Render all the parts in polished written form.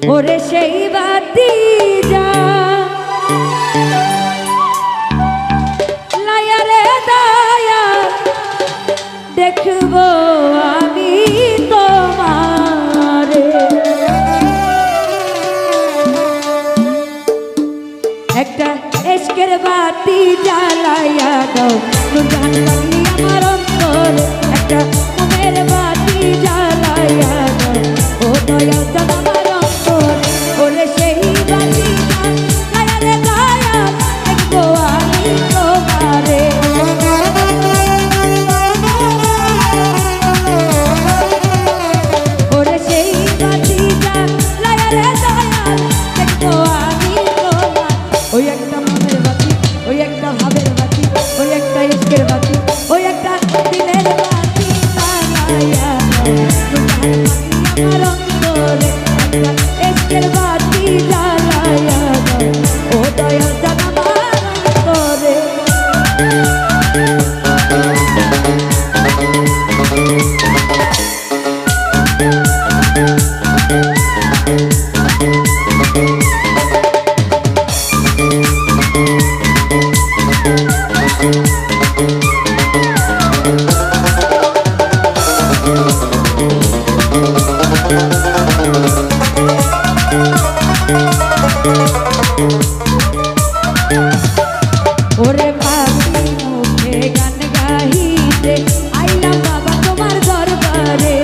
ওরে সেই বাতি যা লায়ারে দায়া দেখবো আমি তোমারে একটা এশকের বাতি জ্বালাইয়া দাও নুরজাহান পাগলি আমার অন্তরে একটা মোমের বাতি জ্বালাইয়া দাও ও দয়াল চাঁদ আমার অন্তরে ওরে সেই বাতি লায়ারে দায়া দেখবো আমি তোমারে ওরে সেই বাতি লায়ারে দায়া দেখবো আমি তোমার ওই একটা মনের বাতি ওই একটা ভাবের বাতি ওই একটা ইশকের বাতি ওই একটা দিলের বাতি জ্বালাইয়া আমার অন্তরে একটা ইশকের বাতি জ্বালাইয়া ও দয়াল চাঁদ আমার অন্তরে ওরে পাখি মুখে গান গাহিতে আইলাম বাবা তোমার দরবারে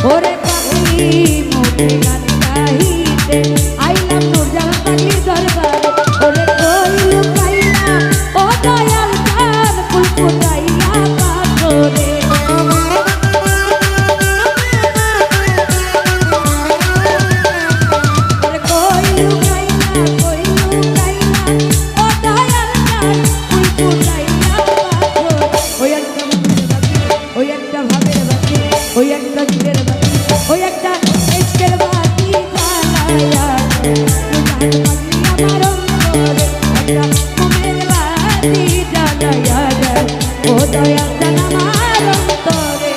ওরে পাখি মুখে গান গাহিতে আইলাম নুরজাহান পাগলির দরবারে ওরে কই লুকাইলা ও দয়াল চাঁদ ফুল ফুটাইয়া পাথরে ওই একটা দিলের বাতি ওই একটা ইশকের বাতি জ্বালাইয়া আমার অন্তরে একটা মোমের বাতি জ্বালাইয়া ও দয়াল চাঁদ আমার অন্তরে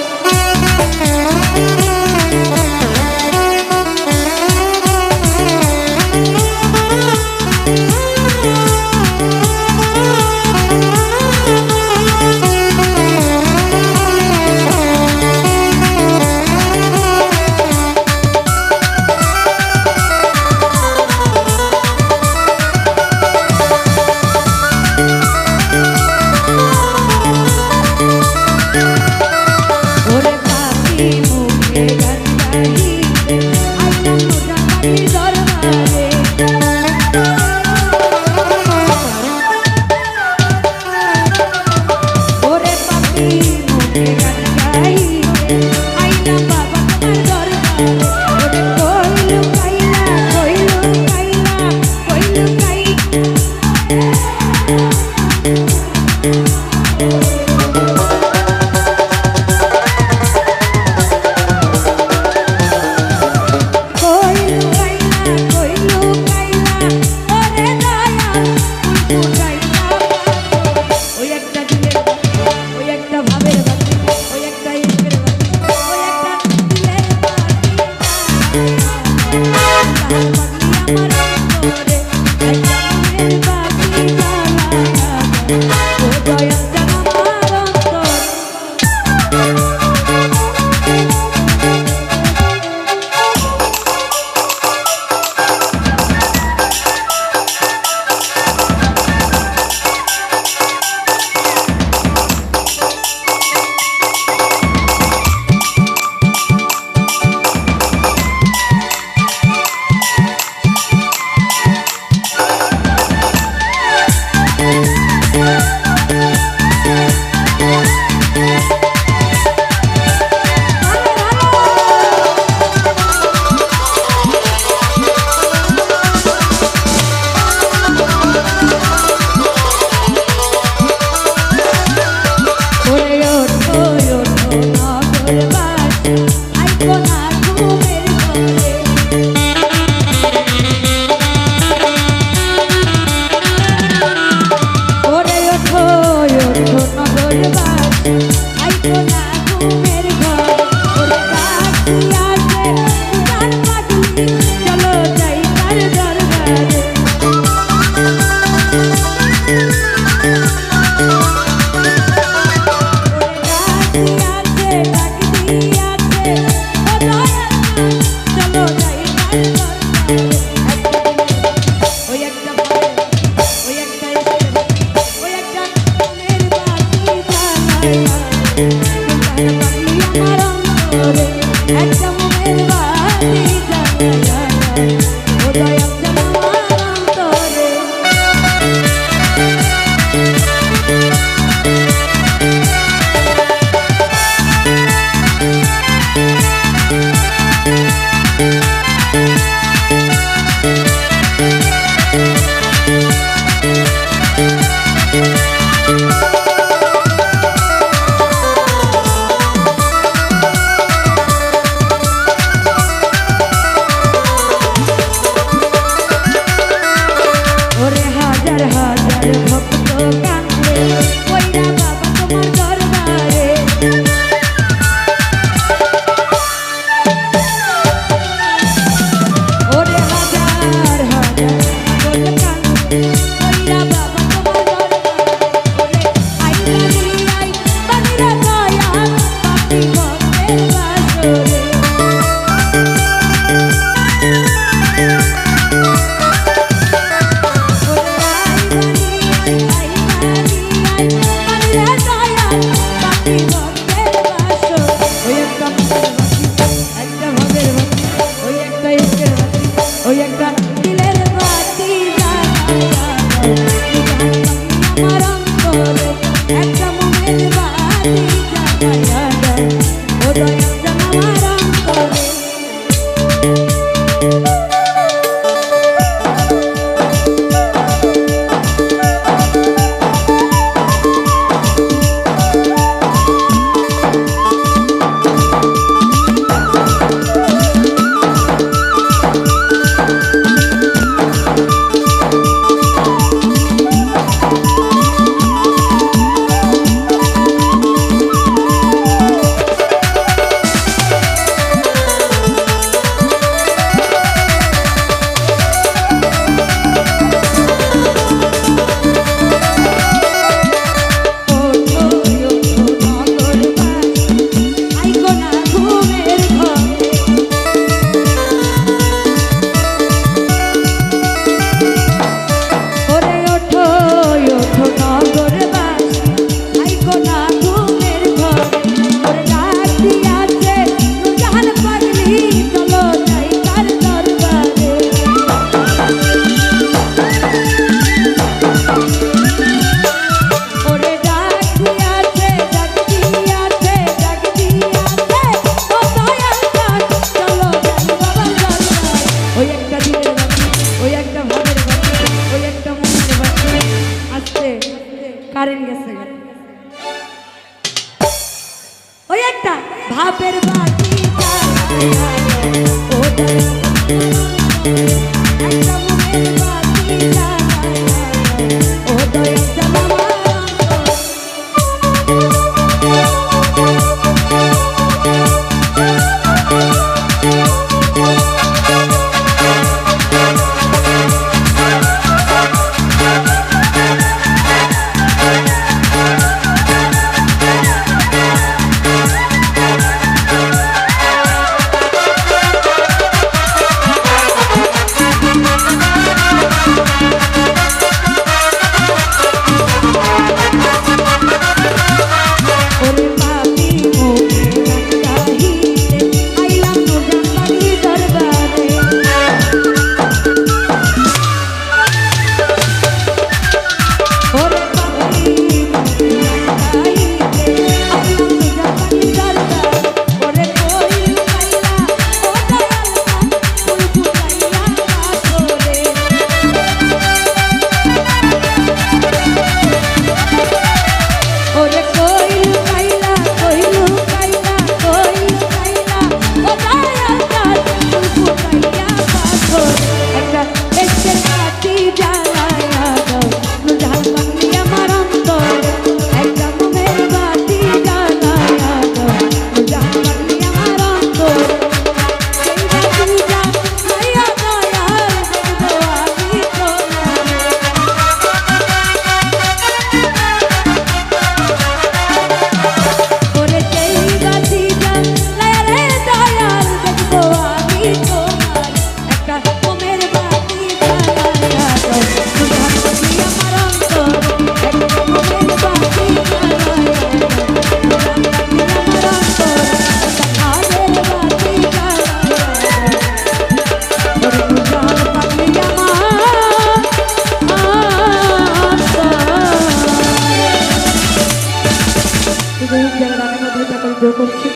ভাবের বাতি